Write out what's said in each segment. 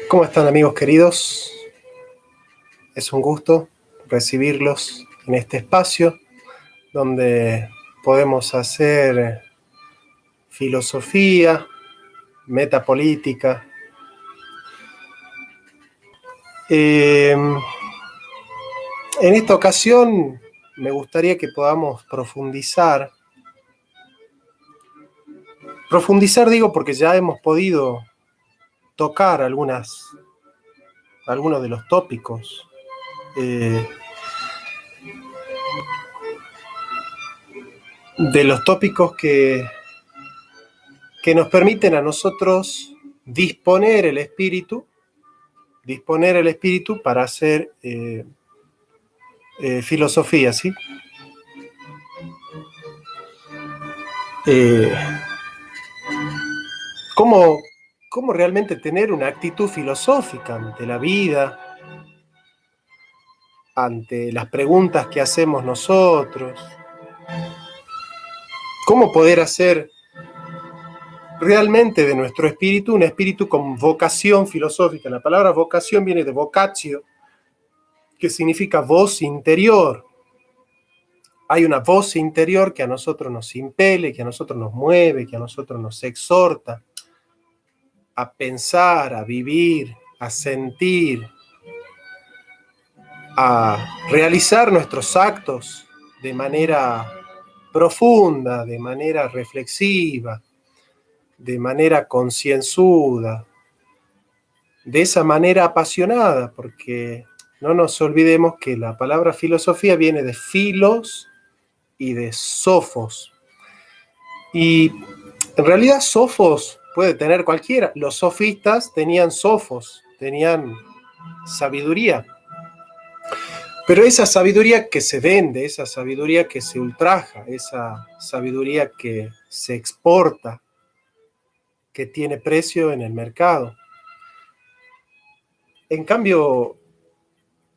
¿Cómo están, amigos queridos? Es un gusto recibirlos en este espacio donde podemos hacer filosofía, metapolítica. En esta ocasión me gustaría que podamos profundizar. Profundizar digo porque ya hemos podido tocar algunos de los tópicos que nos permiten a nosotros disponer el espíritu disponer el espíritu para hacer filosofía, ¿sí? ¿Cómo realmente tener una actitud filosófica ante la vida, ante las preguntas que hacemos nosotros? ¿Cómo poder hacer realmente de nuestro espíritu un espíritu con vocación filosófica? La palabra vocación viene de vocatio, que significa voz interior. Hay una voz interior que a nosotros nos impele, que a nosotros nos mueve, que a nosotros nos exhorta a pensar, a vivir, a sentir, a realizar nuestros actos de manera profunda, de manera reflexiva, de manera concienzuda, de esa manera apasionada, porque no nos olvidemos que la palabra filosofía viene de filos y de sofos. Y en realidad sofos puede tener cualquiera. Los sofistas tenían sofos, tenían sabiduría. Pero esa sabiduría que se vende, esa sabiduría que se ultraja, esa sabiduría que se exporta, que tiene precio en el mercado. En cambio,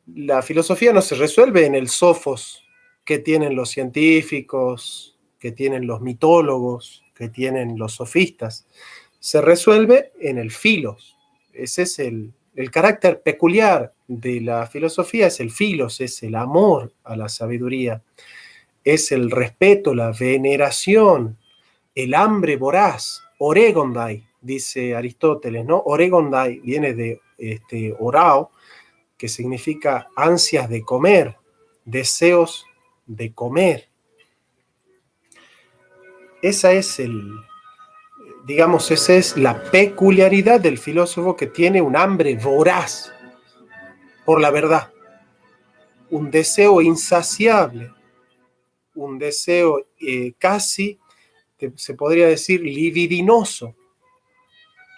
la filosofía no se resuelve en el sofos que tienen los científicos, que tienen los mitólogos, que tienen los sofistas. Se resuelve en el filos. Ese es el carácter peculiar de la filosofía, es el filos, es el amor a la sabiduría, es el respeto, la veneración, el hambre voraz, oregondai, dice Aristóteles, ¿no? Oregondai viene de orao, que significa ansias de comer, deseos de comer. Esa es esa es la peculiaridad del filósofo, que tiene un hambre voraz por la verdad, un deseo insaciable, un deseo casi, se podría decir, libidinoso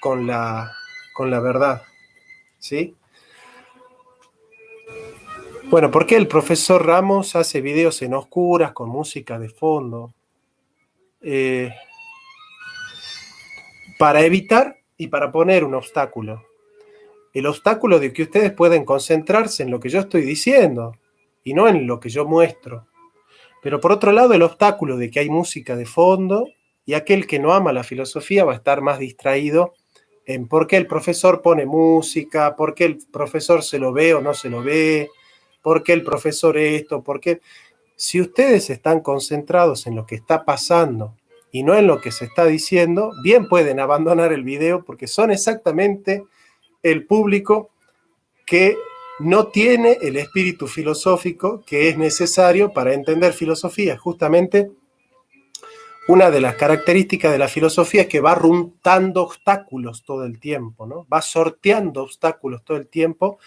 con la verdad, ¿sí? Bueno, ¿por qué el profesor Ramos hace videos en oscuras con música de fondo? Para evitar y para poner un obstáculo. El obstáculo de que ustedes pueden concentrarse en lo que yo estoy diciendo y no en lo que yo muestro. Pero por otro lado, el obstáculo de que hay música de fondo, y aquel que no ama la filosofía va a estar más distraído en por qué el profesor pone música, por qué el profesor se lo ve o no se lo ve, por qué el profesor esto, por qué... Si ustedes están concentrados en lo que está pasando y no en lo que se está diciendo, bien pueden abandonar el video, porque son exactamente el público que no tiene el espíritu filosófico que es necesario para entender filosofía. Justamente una de las características de la filosofía es que va runtando obstáculos todo el tiempo, ¿no? Va sorteando obstáculos todo el tiempo,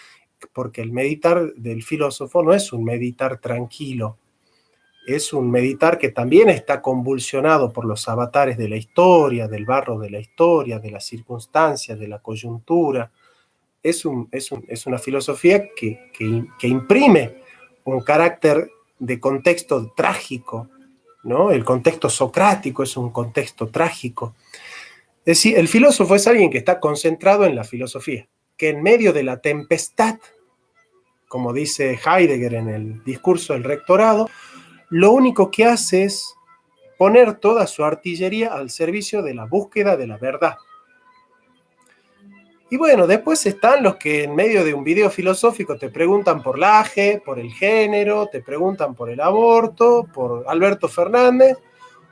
porque el meditar del filósofo no es un meditar tranquilo, es un meditar que también está convulsionado por los avatares de la historia, del barro de la historia, de las circunstancias, de la coyuntura. Es una filosofía que imprime un carácter de contexto trágico, ¿no? El contexto socrático es un contexto trágico. Es decir, el filósofo es alguien que está concentrado en la filosofía, que en medio de la tempestad, como dice Heidegger en el discurso del rectorado, lo único que hace es poner toda su artillería al servicio de la búsqueda de la verdad. Y bueno, después están los que en medio de un video filosófico te preguntan por Laje, por el género, te preguntan por el aborto, por Alberto Fernández,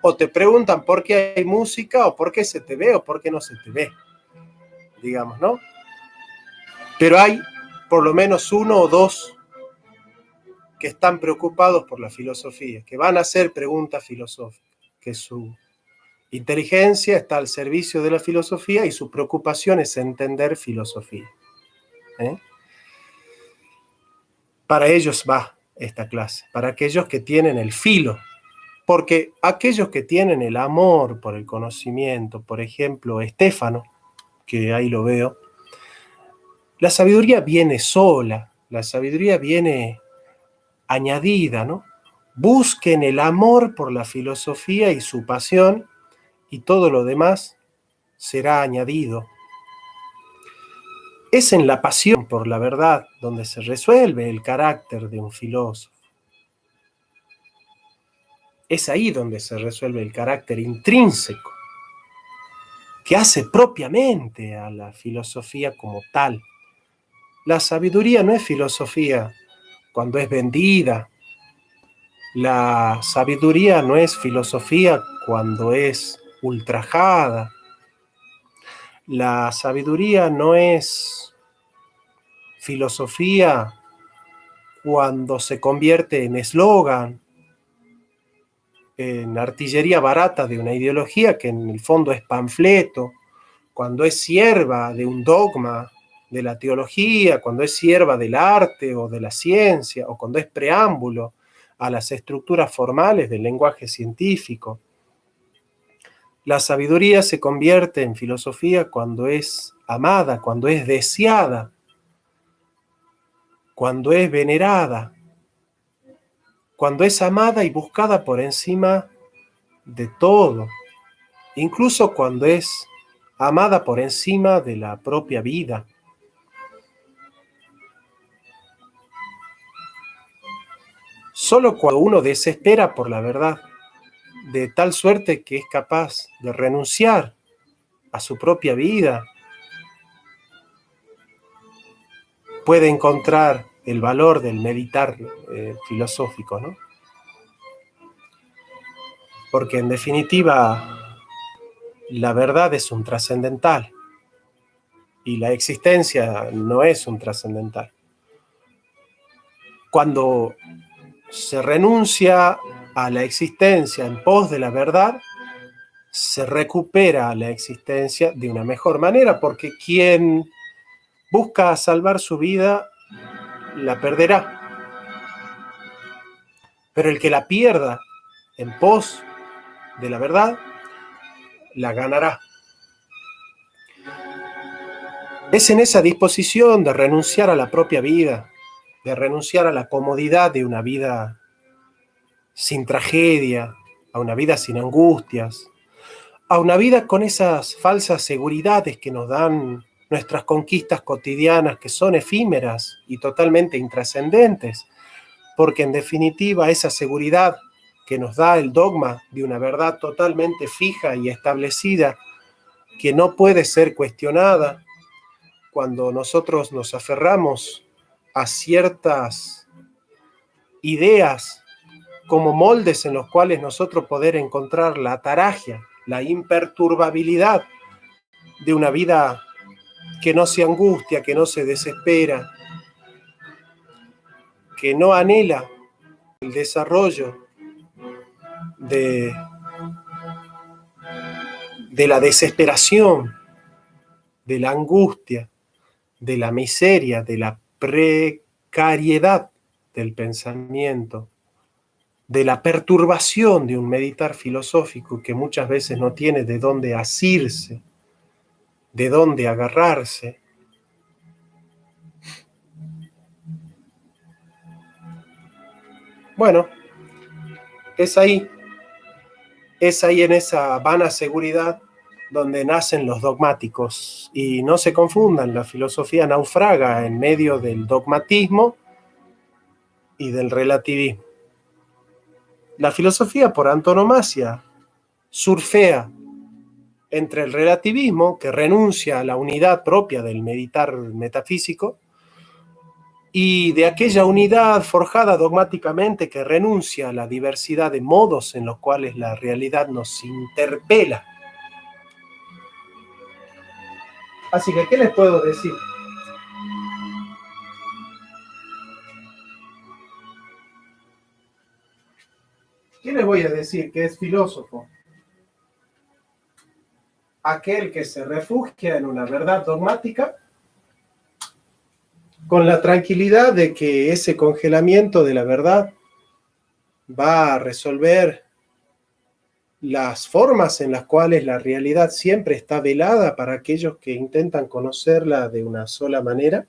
o te preguntan por qué hay música, o por qué se te ve, o por qué no se te ve, digamos, ¿no? Pero hay por lo menos uno o dos que están preocupados por la filosofía, que van a hacer preguntas filosóficas, que su inteligencia está al servicio de la filosofía y su preocupación es entender filosofía. Para ellos va esta clase, para aquellos que tienen el filo, porque aquellos que tienen el amor por el conocimiento, por ejemplo, Estéfano, que ahí lo veo, La sabiduría viene sola, la sabiduría viene añadida, ¿no? Busquen el amor por la filosofía y su pasión, y todo lo demás será añadido. Es en la pasión por la verdad donde se resuelve el carácter de un filósofo. Es ahí donde se resuelve el carácter intrínseco que hace propiamente a la filosofía como tal. La sabiduría no es filosofía cuando es vendida. La sabiduría no es filosofía cuando es ultrajada. La sabiduría no es filosofía cuando se convierte en eslogan, en artillería barata de una ideología que en el fondo es panfleto, cuando es sierva de un dogma de la teología, cuando es sierva del arte o de la ciencia, o cuando es preámbulo a las estructuras formales del lenguaje científico. La sabiduría se convierte en filosofía cuando es amada, cuando es deseada, cuando es venerada, cuando es amada y buscada por encima de todo, incluso cuando es amada por encima de la propia vida. Solo cuando uno desespera por la verdad, de tal suerte que es capaz de renunciar a su propia vida, puede encontrar el valor del meditar filosófico, ¿no? Porque en definitiva, la verdad es un trascendental y la existencia no es un trascendental. Cuando se renuncia a la existencia en pos de la verdad, se recupera la existencia de una mejor manera, porque quien busca salvar su vida, la perderá. Pero el que la pierda en pos de la verdad, la ganará. Es en esa disposición de renunciar a la propia vida, de renunciar a la comodidad de una vida sin tragedia, a una vida sin angustias, a una vida con esas falsas seguridades que nos dan nuestras conquistas cotidianas, que son efímeras y totalmente intrascendentes, porque en definitiva esa seguridad que nos da el dogma de una verdad totalmente fija y establecida, que no puede ser cuestionada, cuando nosotros nos aferramos a ciertas ideas como moldes en los cuales nosotros poder encontrar la ataraxia, la imperturbabilidad de una vida que no se angustia, que no se desespera, que no anhela el desarrollo de la desesperación, de la angustia, de la miseria, de la precariedad del pensamiento, de la perturbación de un meditar filosófico que muchas veces no tiene de dónde asirse, de dónde agarrarse. Bueno, es ahí en esa vana seguridad donde nacen los dogmáticos. Y no se confundan, la filosofía naufraga en medio del dogmatismo y del relativismo. La filosofía por antonomasia surfea entre el relativismo, que renuncia a la unidad propia del meditar metafísico, y de aquella unidad forjada dogmáticamente que renuncia a la diversidad de modos en los cuales la realidad nos interpela. Así que, ¿qué les puedo decir? ¿Qué les voy a decir que es filósofo? Aquel que se refugia en una verdad dogmática con la tranquilidad de que ese congelamiento de la verdad va a resolver las formas en las cuales la realidad siempre está velada para aquellos que intentan conocerla de una sola manera.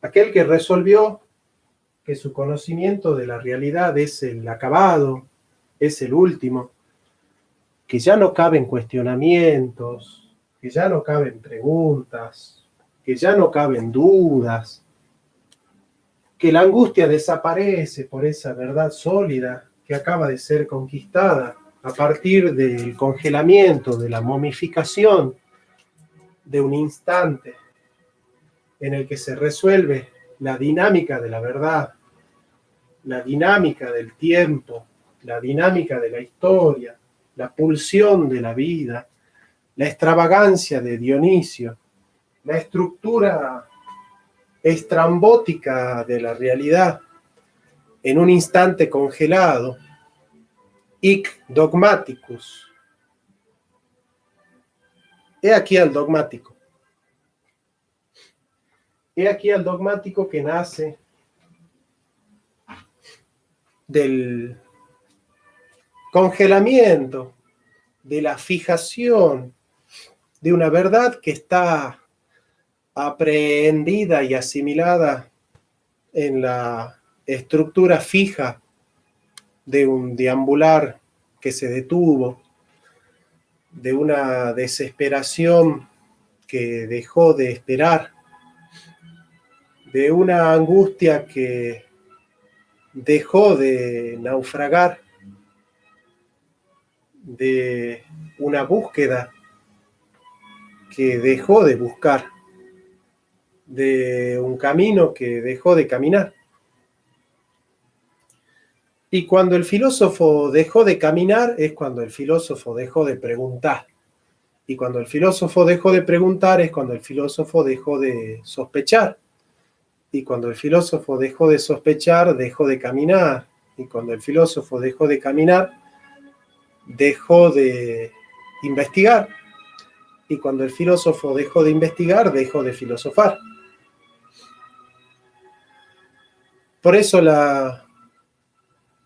Aquel que resolvió que su conocimiento de la realidad es el acabado, es el último, que ya no caben cuestionamientos, que ya no caben preguntas, que ya no caben dudas, que la angustia desaparece por esa verdad sólida que acaba de ser conquistada a partir del congelamiento, de la momificación de un instante en el que se resuelve la dinámica de la verdad, la dinámica del tiempo, la dinámica de la historia, la pulsión de la vida, la extravagancia de Dionisio, la estructura estrambótica de la realidad en un instante congelado, hic dogmaticus. He aquí al dogmático. He aquí al dogmático que nace del congelamiento, de la fijación de una verdad que está aprehendida y asimilada en la estructura fija de un deambular que se detuvo, de una desesperación que dejó de esperar, de una angustia que dejó de naufragar, de una búsqueda que dejó de buscar, de un camino que dejó de caminar. Y cuando el filósofo dejó de caminar es cuando el filósofo dejó de preguntar. Y cuando el filósofo dejó de preguntar es cuando el filósofo dejó de sospechar. Y cuando el filósofo dejó de sospechar, dejó de caminar. Y cuando el filósofo dejó de caminar, dejó de investigar. Y cuando el filósofo dejó de investigar, dejó de filosofar. Por eso la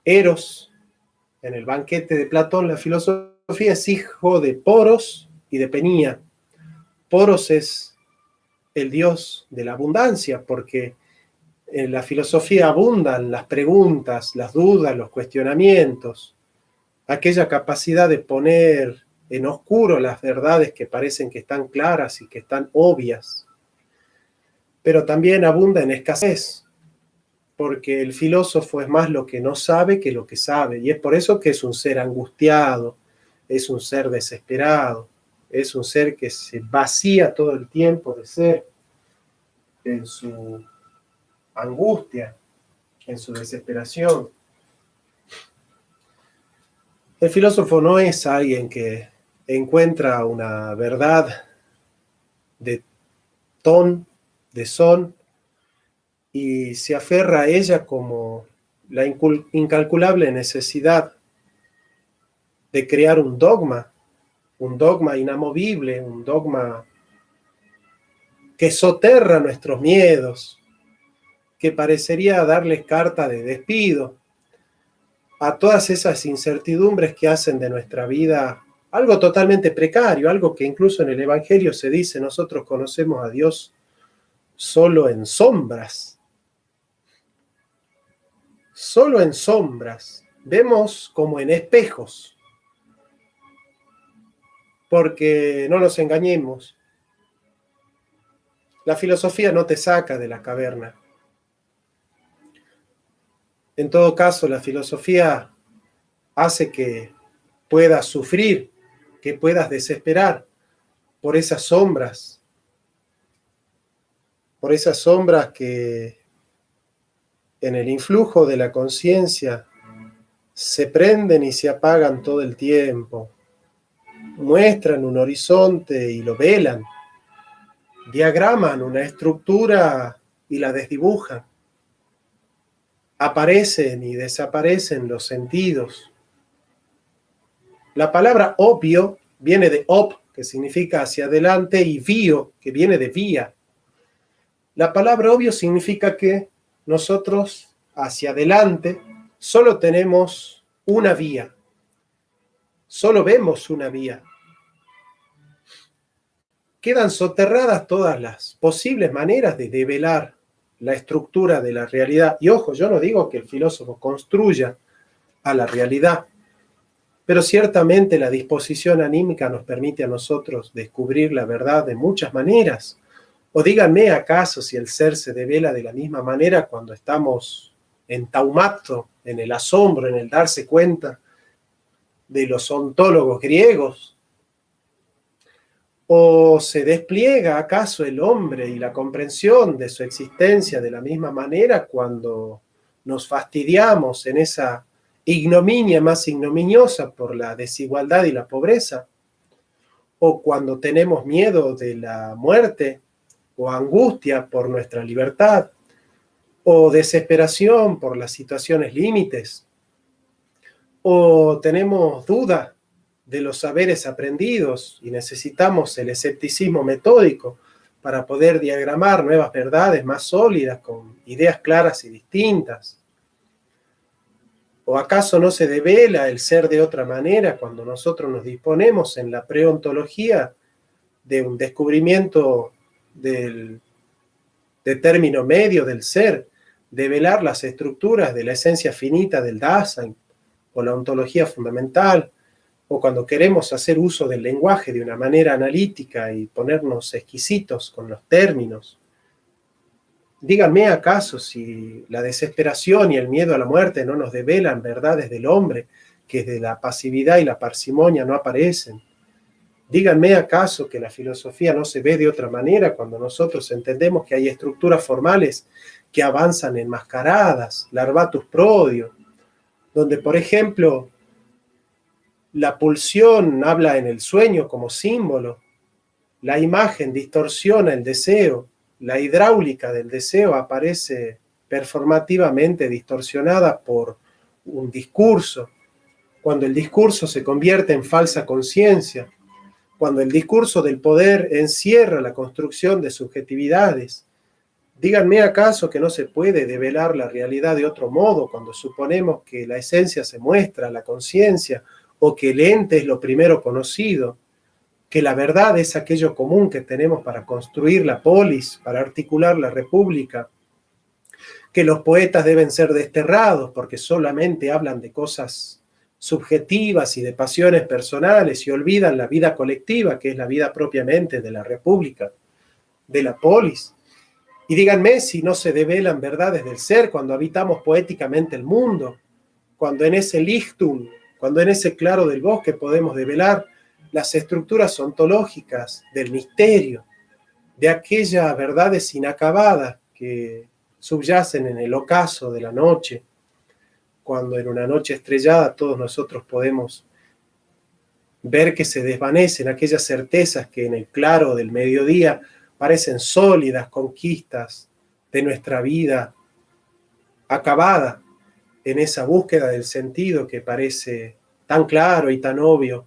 Eros, en el banquete de Platón, la filosofía es hijo de Poros y de Penía. Poros es el dios de la abundancia, porque en la filosofía abundan las preguntas, las dudas, los cuestionamientos, aquella capacidad de poner en oscuro las verdades que parecen que están claras y que están obvias. Pero también abunda en escasez, porque el filósofo es más lo que no sabe que lo que sabe, y es por eso que es un ser angustiado, es un ser desesperado, es un ser que se vacía todo el tiempo de ser en su angustia, en su desesperación. El filósofo no es alguien que encuentra una verdad de ton, de son, y se aferra a ella como la incalculable necesidad de crear un dogma inamovible, un dogma que soterra nuestros miedos, que parecería darles carta de despido a todas esas incertidumbres que hacen de nuestra vida algo totalmente precario, algo que incluso en el Evangelio se dice: nosotros conocemos a Dios solo en sombras. Solo en sombras, vemos como en espejos, porque no nos engañemos, la filosofía no te saca de la caverna. En todo caso, la filosofía hace que puedas sufrir, que puedas desesperar por esas sombras que en el influjo de la conciencia se prenden y se apagan todo el tiempo, muestran un horizonte y lo velan, diagraman una estructura y la desdibujan, aparecen y desaparecen los sentidos. La palabra obvio viene de op, que significa hacia adelante, y vio, que viene de vía. La palabra obvio significa que nosotros hacia adelante solo tenemos una vía, solo vemos una vía. Quedan soterradas todas las posibles maneras de develar la estructura de la realidad. Y ojo, yo no digo que el filósofo construya a la realidad, pero ciertamente la disposición anímica nos permite a nosotros descubrir la verdad de muchas maneras. O díganme acaso si el ser se devela de la misma manera cuando estamos en taumato, en el asombro, en el darse cuenta de los ontólogos griegos. ¿O se despliega acaso el hombre y la comprensión de su existencia de la misma manera cuando nos fastidiamos en esa ignominia más ignominiosa por la desigualdad y la pobreza? ¿O cuando tenemos miedo de la muerte o angustia por nuestra libertad? ¿O desesperación por las situaciones límites? ¿O tenemos duda de los saberes aprendidos y necesitamos el escepticismo metódico para poder diagramar nuevas verdades más sólidas con ideas claras y distintas? ¿O acaso no se devela el ser de otra manera cuando nosotros nos disponemos en la preontología de un descubrimiento de término medio del ser, develar las estructuras de la esencia finita del Dasein o la ontología fundamental? O cuando queremos hacer uso del lenguaje de una manera analítica y ponernos exquisitos con los términos. Díganme acaso si la desesperación y el miedo a la muerte no nos develan verdades del hombre que desde la pasividad y la parsimonia no aparecen. Díganme acaso que la filosofía no se ve de otra manera cuando nosotros entendemos que hay estructuras formales que avanzan enmascaradas, larvatus prodio, donde por ejemplo la pulsión habla en el sueño como símbolo, la imagen distorsiona el deseo, la hidráulica del deseo aparece performativamente distorsionada por un discurso, cuando el discurso se convierte en falsa conciencia, cuando el discurso del poder encierra la construcción de subjetividades. Díganme acaso que no se puede develar la realidad de otro modo cuando suponemos que la esencia se muestra, la conciencia, o que el ente es lo primero conocido, que la verdad es aquello común que tenemos para construir la polis, para articular la república, que los poetas deben ser desterrados porque solamente hablan de cosas subjetivas y de pasiones personales y olvidan la vida colectiva, que es la vida propiamente de la república, de la polis. Y díganme si no se develan verdades del ser cuando habitamos poéticamente el mundo, cuando en ese lichtum, cuando en ese claro del bosque podemos develar las estructuras ontológicas del misterio, de aquellas verdades inacabadas que subyacen en el ocaso de la noche, cuando en una noche estrellada todos nosotros podemos ver que se desvanecen aquellas certezas que en el claro del mediodía parecen sólidas conquistas de nuestra vida acabada en esa búsqueda del sentido que parece tan claro y tan obvio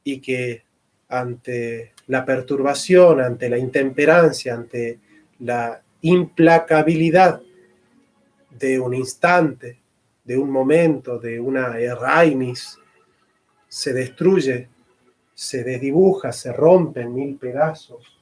y que ante la perturbación, ante la intemperancia, ante la implacabilidad de un instante, de un momento, de una erraimis, se destruye, se desdibuja, se rompe en mil pedazos.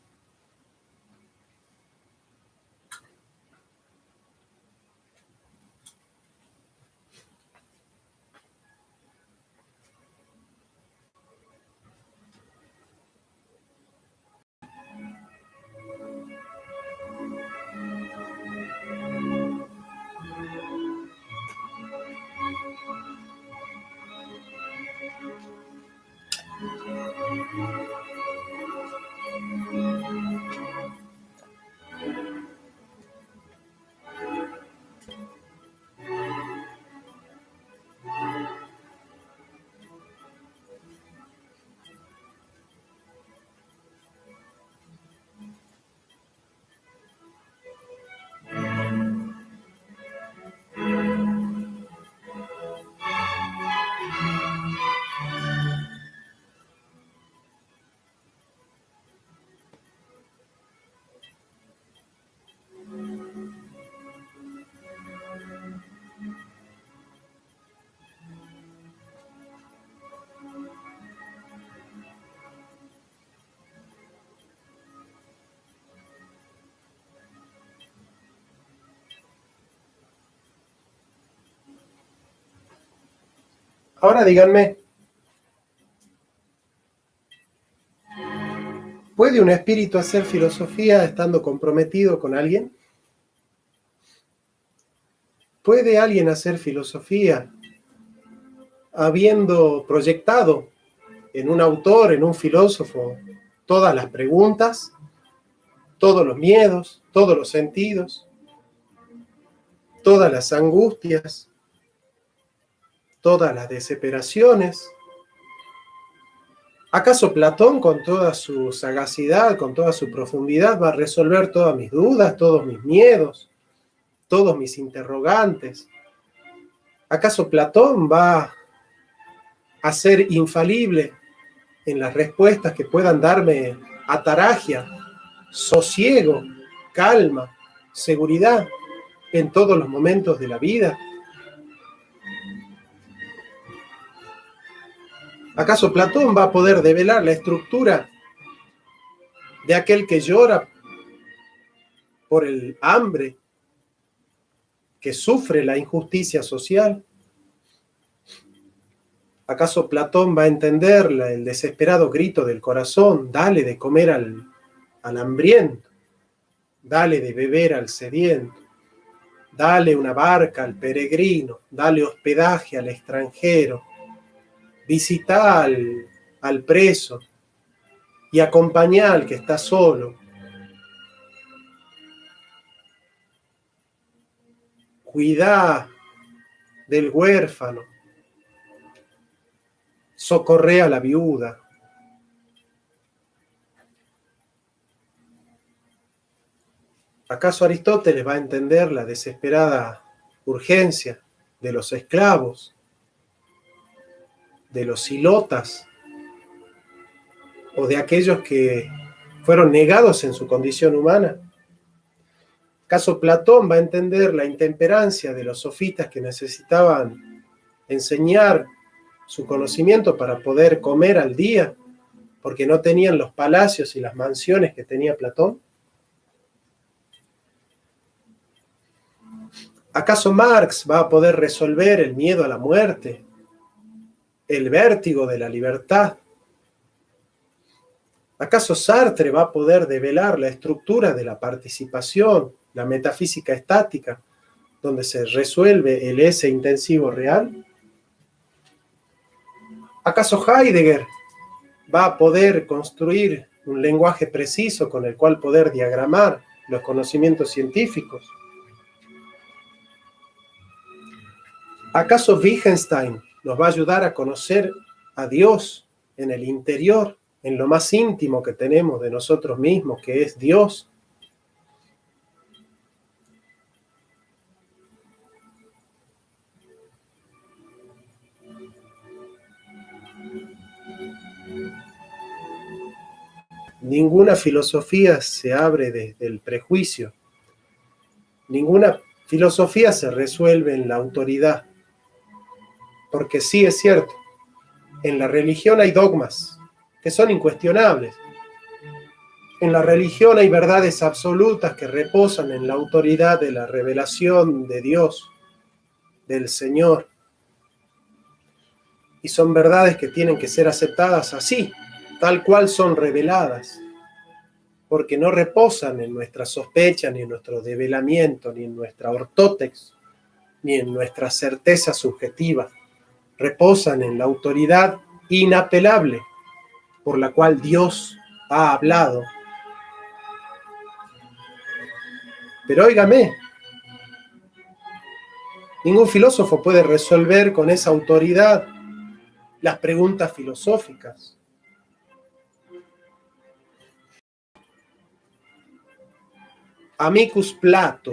Ahora díganme, ¿puede un espíritu hacer filosofía estando comprometido con alguien? ¿Puede alguien hacer filosofía habiendo proyectado en un autor, en un filósofo, todas las preguntas, todos los miedos, todos los sentidos, todas las angustias, todas las desesperaciones? ¿Acaso Platón, con toda su sagacidad, con toda su profundidad, va a resolver todas mis dudas, todos mis miedos, todos mis interrogantes? ¿Acaso Platón va a ser infalible en las respuestas que puedan darme ataraxia, sosiego, calma, seguridad en todos los momentos de la vida? ¿Acaso Platón va a poder develar la estructura de aquel que llora por el hambre, que sufre la injusticia social? ¿Acaso Platón va a entender el desesperado grito del corazón? Dale de comer al hambriento, dale de beber al sediento, dale una barca al peregrino, dale hospedaje al extranjero, visita al preso y acompañá al que está solo. Cuidá del huérfano, socorre a la viuda. ¿Acaso Aristóteles va a entender la desesperada urgencia de los esclavos, de los ilotas o de aquellos que fueron negados en su condición humana? ¿Acaso Platón va a entender la intemperancia de los sofistas que necesitaban enseñar su conocimiento para poder comer al día, porque no tenían los palacios y las mansiones que tenía Platón? ¿Acaso Marx va a poder resolver el miedo a la muerte, el vértigo de la libertad? ¿Acaso Sartre va a poder develar la estructura de la participación, la metafísica estática, donde se resuelve el ese intensivo real? ¿Acaso Heidegger va a poder construir un lenguaje preciso con el cual poder diagramar los conocimientos científicos? ¿Acaso Wittgenstein nos va a ayudar a conocer a Dios en el interior, en lo más íntimo que tenemos de nosotros mismos, que es Dios? Ninguna filosofía se abre desde el prejuicio. Ninguna filosofía se resuelve en la autoridad. Porque sí es cierto, en la religión hay dogmas que son incuestionables. En la religión hay verdades absolutas que reposan en la autoridad de la revelación de Dios, del Señor. Y son verdades que tienen que ser aceptadas así, tal cual son reveladas, porque no reposan en nuestra sospecha, ni en nuestro develamiento, ni en nuestra ortótex, ni en nuestra certeza subjetiva. Reposan en la autoridad inapelable por la cual Dios ha hablado. Pero óigame, ningún filósofo puede resolver con esa autoridad las preguntas filosóficas. Amicus Plato,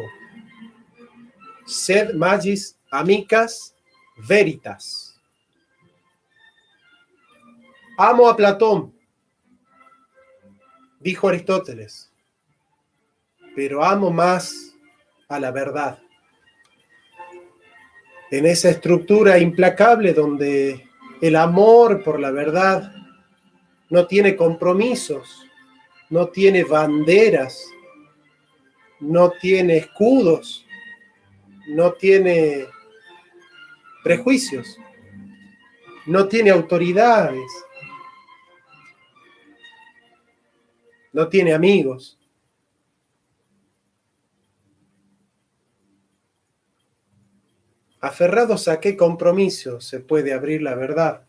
sed magis amicas veritas. Amo a Platón, dijo Aristóteles, pero amo más a la verdad. En esa estructura implacable donde el amor por la verdad no tiene compromisos, no tiene banderas, no tiene escudos, no tiene prejuicios. no tiene autoridades, no tiene amigos. ¿Aferrados a qué compromiso se puede abrir la verdad?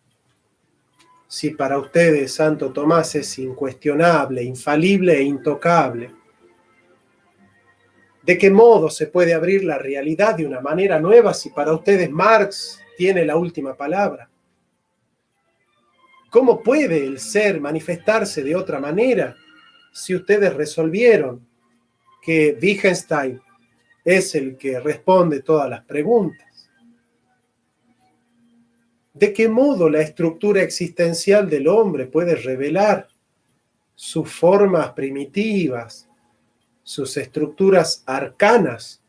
Si para ustedes Santo Tomás es incuestionable, infalible e intocable, ¿de qué modo se puede abrir la realidad de una manera nueva si para ustedes Marx tiene la última palabra? ¿Cómo puede el ser manifestarse de otra manera si ustedes resolvieron que Wittgenstein es el que responde todas las preguntas? ¿De qué modo la estructura existencial del hombre puede revelar sus formas primitivas, sus estructuras arcanas,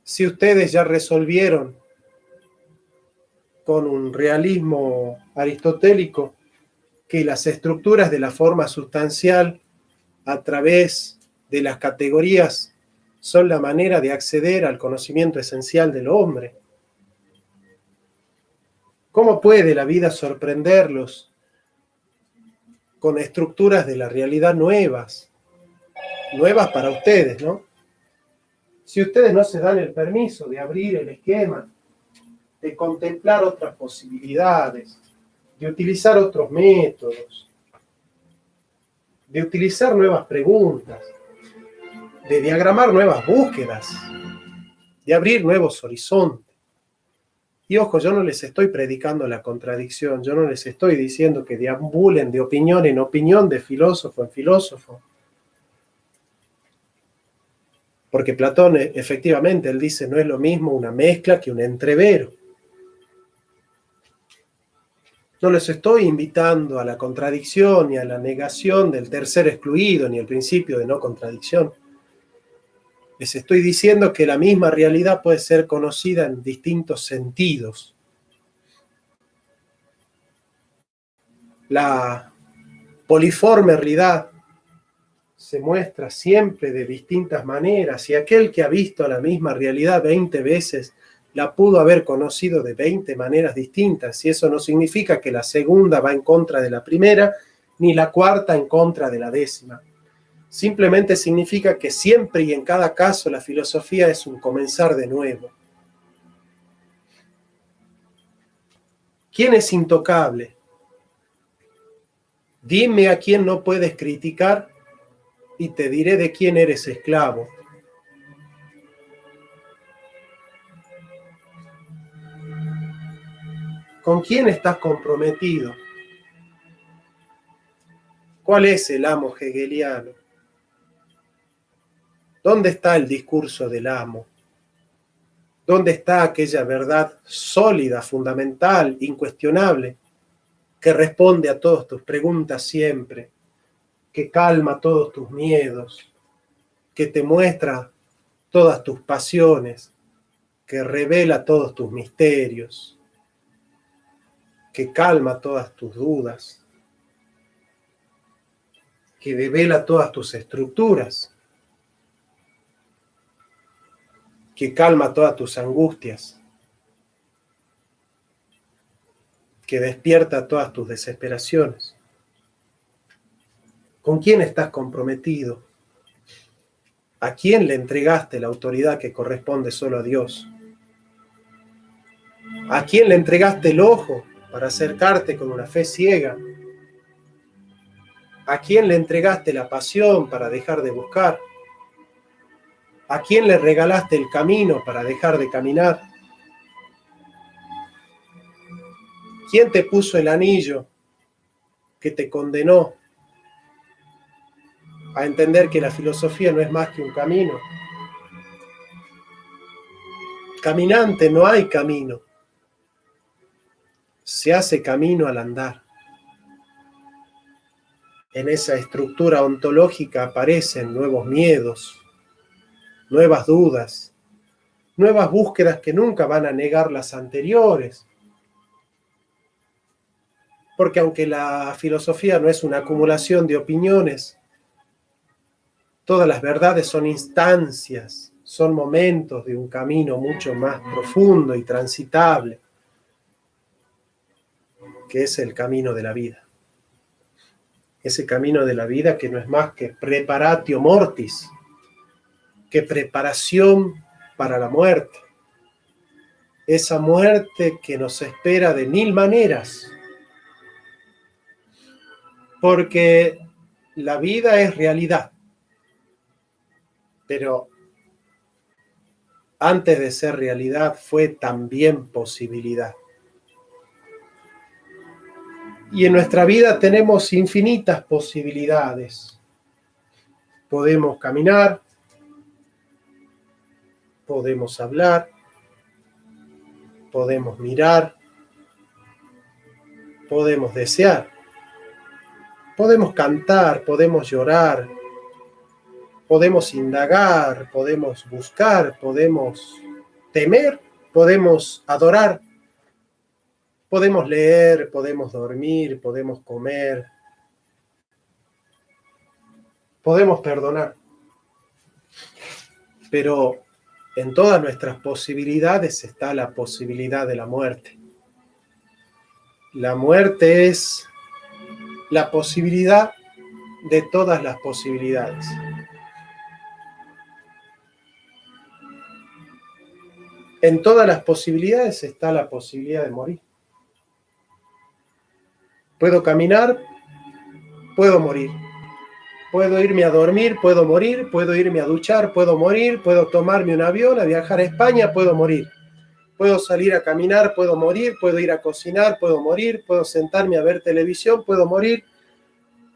si ustedes ya resolvieron con un realismo aristotélico que las estructuras de la forma sustancial a través de las categorías son la manera de acceder al conocimiento esencial del hombre? ¿Cómo puede la vida sorprenderlos con estructuras de la realidad nuevas para ustedes, ¿no? Si ustedes no se dan el permiso de abrir el esquema, de contemplar otras posibilidades, de utilizar otros métodos, de utilizar nuevas preguntas, de diagramar nuevas búsquedas, de abrir nuevos horizontes. Y ojo, yo no les estoy predicando la contradicción, yo no les estoy diciendo que deambulen de opinión en opinión, de filósofo en filósofo. Porque Platón, efectivamente, él dice, no es lo mismo una mezcla que un entrevero. No les estoy invitando a la contradicción ni a la negación del tercer excluido, ni el principio de no contradicción. Les estoy diciendo que la misma realidad puede ser conocida en distintos sentidos. La poliforme realidad se muestra siempre de distintas maneras, y aquel que ha visto la misma realidad 20 veces la pudo haber conocido de 20 maneras distintas, y eso no significa que la segunda va en contra de la primera, ni la cuarta en contra de la décima. Simplemente significa que siempre y en cada caso la filosofía es un comenzar de nuevo. ¿Quién es intocable? Dime a quién no puedes criticar y te diré de quién eres esclavo. ¿Con quién estás comprometido? ¿Cuál es el amo hegeliano? ¿Dónde está el discurso del amo? ¿Dónde está aquella verdad sólida, fundamental, incuestionable, que responde a todas tus preguntas siempre, que calma todos tus miedos, que te muestra todas tus pasiones, que revela todos tus misterios, que calma todas tus dudas, que devela todas tus estructuras, que calma todas tus angustias, que despierta todas tus desesperaciones? ¿Con quién estás comprometido? ¿A quién le entregaste la autoridad que corresponde solo a Dios? ¿A quién le entregaste el ojo para acercarte con una fe ciega? ¿A quién le entregaste la pasión para dejar de buscar? ¿A quién le regalaste el camino para dejar de caminar? ¿Quién te puso el anillo que te condenó a entender que la filosofía no es más que un camino? Caminante, no hay camino. Se hace camino al andar. En esa estructura ontológica aparecen nuevos miedos, nuevas dudas, nuevas búsquedas que nunca van a negar las anteriores. Porque aunque la filosofía no es una acumulación de opiniones, todas las verdades son instancias, son momentos de un camino mucho más profundo y transitable. que es el camino de la vida. Ese camino de la vida que no es más que preparatio mortis, que preparación para la muerte. Esa muerte que nos espera de mil maneras, porque la vida es realidad, pero antes de ser realidad fue también posibilidad. Y en nuestra vida tenemos infinitas posibilidades. Podemos caminar, podemos hablar, podemos mirar, podemos desear, podemos cantar, podemos llorar, podemos indagar, podemos buscar, podemos temer, podemos adorar, podemos leer, podemos dormir, podemos comer, podemos perdonar. Pero en todas nuestras posibilidades está la posibilidad de la muerte. La muerte es la posibilidad de todas las posibilidades. En todas las posibilidades está la posibilidad de morir. Puedo caminar, puedo morir. Puedo irme a dormir, puedo morir. Puedo irme a duchar, puedo morir. Puedo tomarme un avión a viajar a España, puedo morir. Puedo salir a caminar, puedo morir. Puedo ir a cocinar, puedo morir. Puedo sentarme a ver televisión, puedo morir.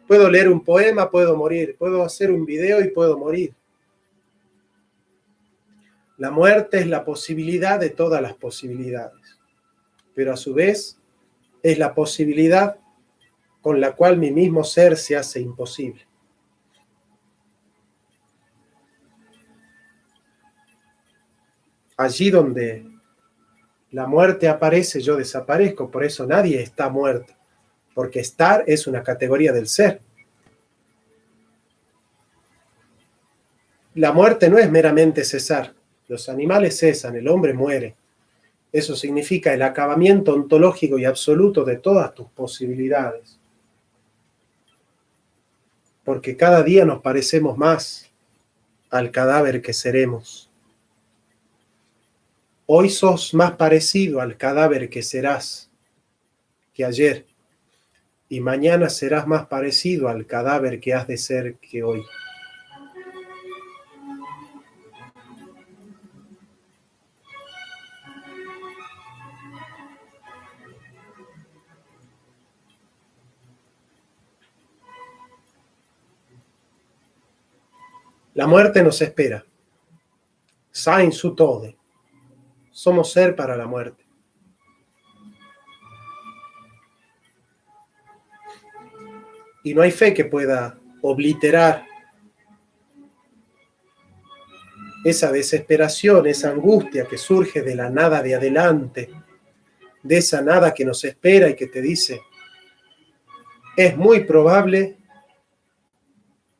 Puedo leer un poema, puedo morir. Puedo hacer un video y puedo morir. La muerte es la posibilidad de todas las posibilidades, pero a su vez es la posibilidad con la cual mi mismo ser se hace imposible. Allí donde la muerte aparece, yo desaparezco, por eso nadie está muerto, porque estar es una categoría del ser. La muerte no es meramente cesar. Los animales cesan, el hombre muere. Eso significa el acabamiento ontológico y absoluto de todas tus posibilidades. Porque cada día nos parecemos más al cadáver que seremos. Hoy sos más parecido al cadáver que serás que ayer, y mañana serás más parecido al cadáver que has de ser que hoy. La muerte nos espera. Sein su tode. Somos ser para la muerte. Y no hay fe que pueda obliterar esa desesperación, esa angustia que surge de la nada de adelante, de esa nada que nos espera y que te dice, es muy probable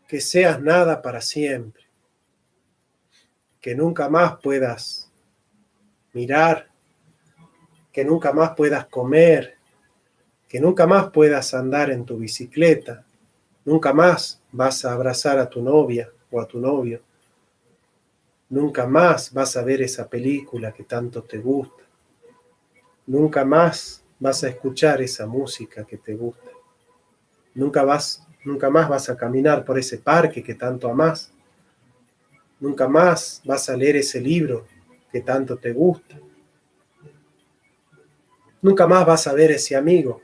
que seas nada para siempre, que nunca más puedas mirar, que nunca más puedas comer, que nunca más puedas andar en tu bicicleta, nunca más vas a abrazar a tu novia o a tu novio, nunca más vas a ver esa película que tanto te gusta, nunca más vas a escuchar esa música que te gusta, nunca más vas a caminar por ese parque que tanto amás, nunca más vas a leer ese libro que tanto te gusta, nunca más vas a ver ese amigo.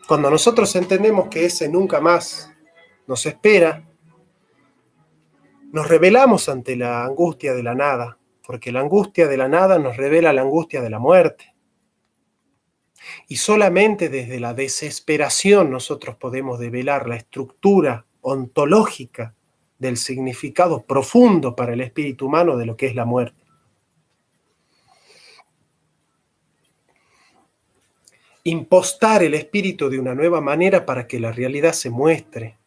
Cuando nosotros entendemos que ese nunca más nos espera, nos rebelamos ante la angustia de la nada, porque la angustia de la nada nos revela la angustia de la muerte. Y solamente desde la desesperación nosotros podemos develar la estructura ontológica del significado profundo para el espíritu humano de lo que es la muerte. impostar el espíritu de una nueva manera para que la realidad se muestre.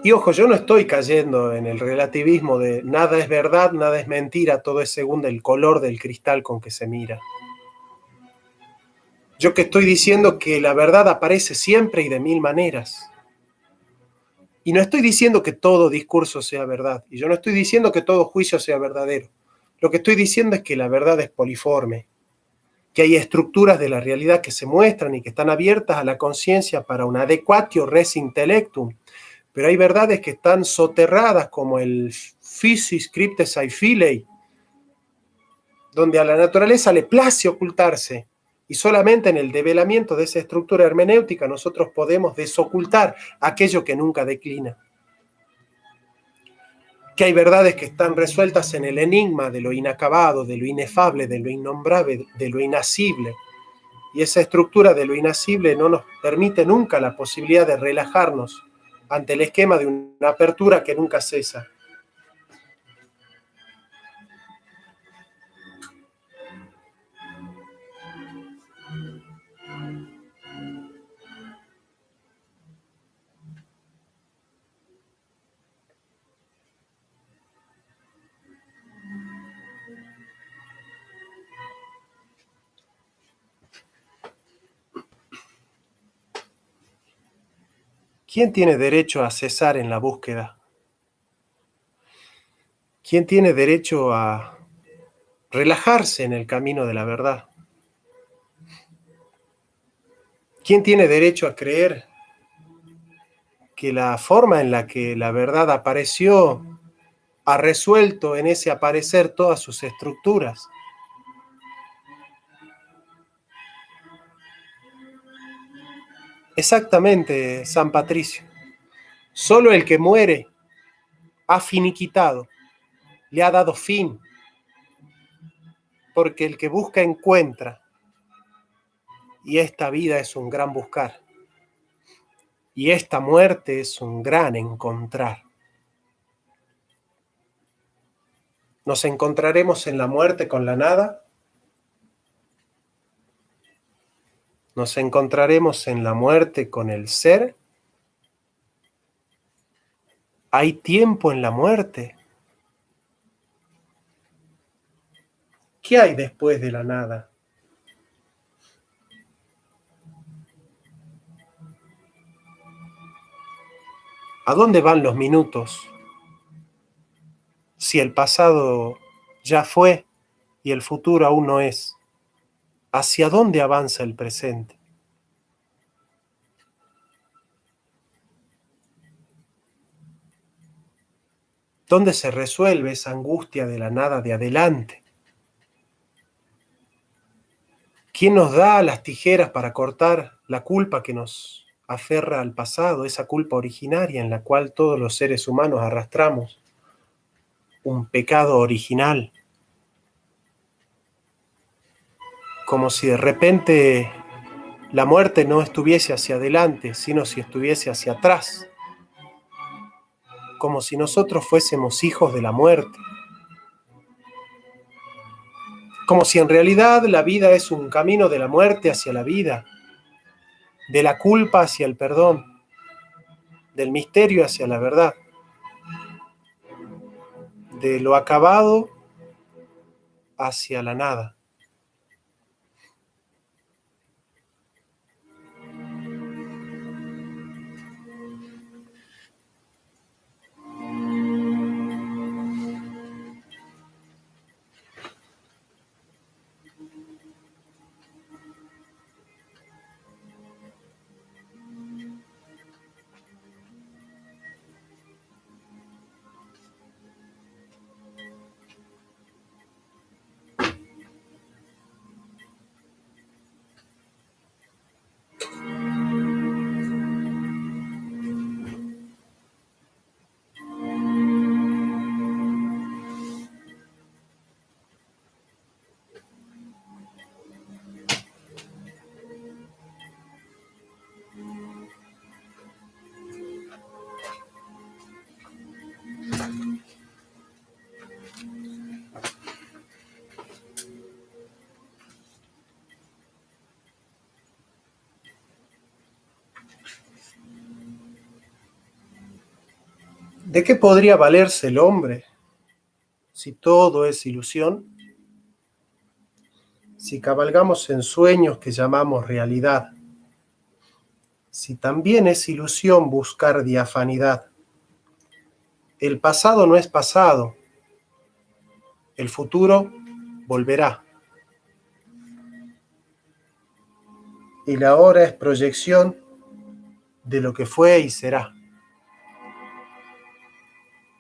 Y ojo, yo no estoy cayendo en el relativismo de nada es verdad, nada es mentira, todo es según el color del cristal con que se mira. Yo que estoy diciendo que la verdad aparece siempre y de mil maneras. Y no estoy diciendo que todo discurso sea verdad. Y yo no estoy diciendo que todo juicio sea verdadero. Lo que estoy diciendo es que la verdad es poliforme, que hay estructuras de la realidad que se muestran y que están abiertas a la conciencia para un adequatio res intellectum, pero hay verdades que están soterradas como el physis cryptes filei, donde a la naturaleza le place ocultarse, y solamente en el develamiento de esa estructura hermenéutica nosotros podemos desocultar aquello que nunca declina. Que hay verdades que están resueltas en el enigma de lo inacabado, de lo inefable, de lo innombrable, de lo inacible. Y esa estructura de lo inacible no nos permite nunca la posibilidad de relajarnos ante el esquema de una apertura que nunca cesa. ¿Quién tiene derecho a cesar en la búsqueda? ¿Quién tiene derecho a relajarse en el camino de la verdad? ¿Quién tiene derecho a creer que la forma en la que la verdad apareció ha resuelto en ese aparecer todas sus estructuras? Exactamente, San Patricio. Solo el que muere ha finiquitado, le ha dado fin, porque el que busca encuentra, y esta vida es un gran buscar, y esta muerte es un gran encontrar. ¿Nos encontraremos en la muerte con la nada? ¿Nos encontraremos en la muerte con el ser? ¿Hay tiempo en la muerte? ¿Qué hay después de la nada? ¿A dónde van los minutos? Si el pasado ya fue y el futuro aún no es, ¿hacia dónde avanza el presente? ¿Dónde se resuelve esa angustia de la nada de adelante? ¿Quién nos da las tijeras para cortar la culpa que nos aferra al pasado, esa culpa originaria en la cual todos los seres humanos arrastramos? Un pecado original, como si de repente la muerte no estuviese hacia adelante, sino si estuviese hacia atrás, como si nosotros fuésemos hijos de la muerte, como si en realidad la vida es un camino de la muerte hacia la vida, de la culpa hacia el perdón, del misterio hacia la verdad, de lo acabado hacia la nada. ¿De qué podría valerse el hombre si todo es ilusión? Si cabalgamos en sueños que llamamos realidad, si también es ilusión buscar diafanidad. El pasado no es pasado, el futuro volverá. Y la hora es proyección de lo que fue y será.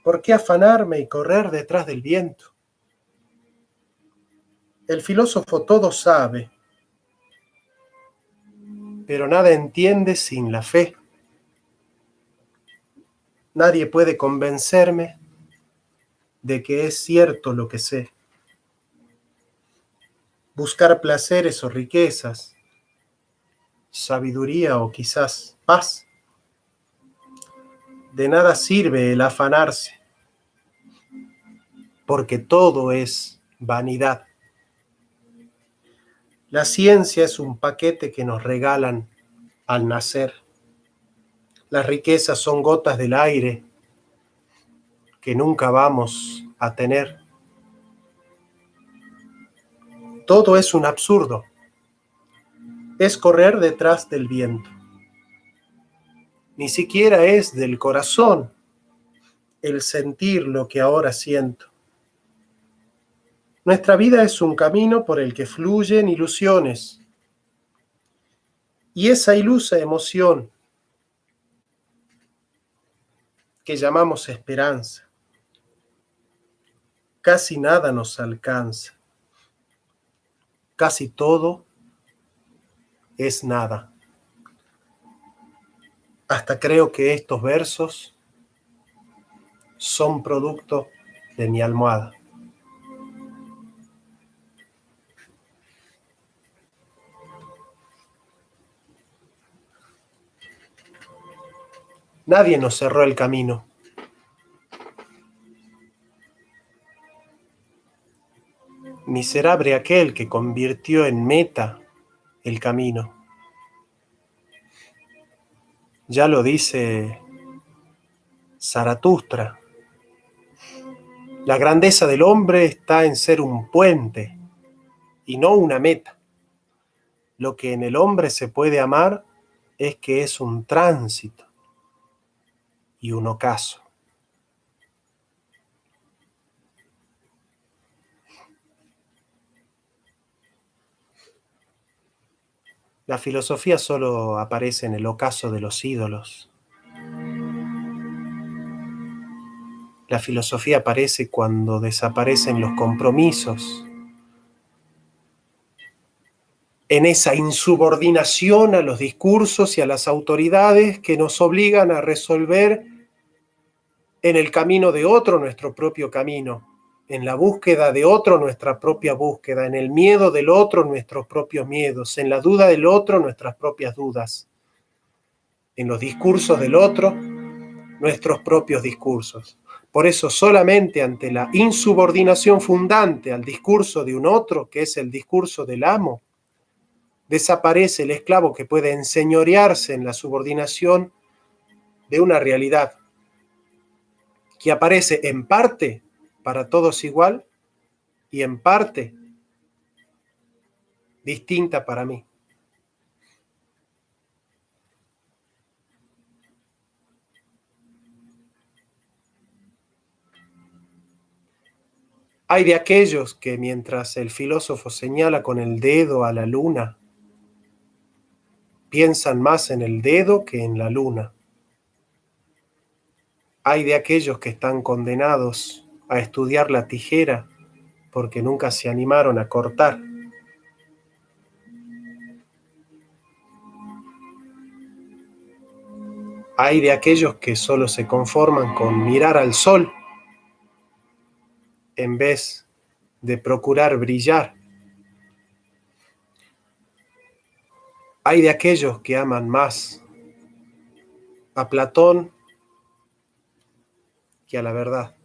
¿Por qué afanarme y correr detrás del viento? El filósofo todo sabe, pero nada entiende sin la fe. Nadie puede convencerme de que es cierto lo que sé. Buscar placeres o riquezas, sabiduría o quizás paz. De nada sirve el afanarse, porque todo es vanidad. La ciencia es un paquete que nos regalan al nacer. Las riquezas son gotas del aire que nunca vamos a tener. Todo es un absurdo. Es correr detrás del viento. Ni siquiera es del corazón el sentir lo que ahora siento. Nuestra vida es un camino por el que fluyen ilusiones. Y esa ilusa emoción que llamamos esperanza, casi nada nos alcanza. Casi todo es nada. Hasta creo que estos versos son producto de mi almohada. Nadie nos cerró el camino. Miserable aquel que convirtió en meta el camino. Ya lo dice Zaratustra. La grandeza del hombre está en ser un puente y no una meta. Lo que en el hombre se puede amar es que es un tránsito y un ocaso. La filosofía solo aparece en el ocaso de los ídolos. La filosofía aparece cuando desaparecen los compromisos, en esa insubordinación a los discursos y a las autoridades que nos obligan a resolver en el camino de otro nuestro propio camino, en la búsqueda de otro nuestra propia búsqueda, en el miedo del otro nuestros propios miedos, en la duda del otro nuestras propias dudas, en los discursos del otro nuestros propios discursos. Por eso solamente ante la insubordinación fundante al discurso de un otro, que es el discurso del amo, desaparece el esclavo que puede enseñorearse en la subordinación de una realidad que aparece en parte para todos igual y en parte distinta para mí. Hay de aquellos que mientras el filósofo señala con el dedo a la luna, piensan más en el dedo que en la luna. Hay de aquellos que están condenados a estudiar la tijera porque nunca se animaron a cortar. Hay de aquellos que solo se conforman con mirar al sol en vez de procurar brillar. Hay de aquellos que aman más a Platón que a la verdad.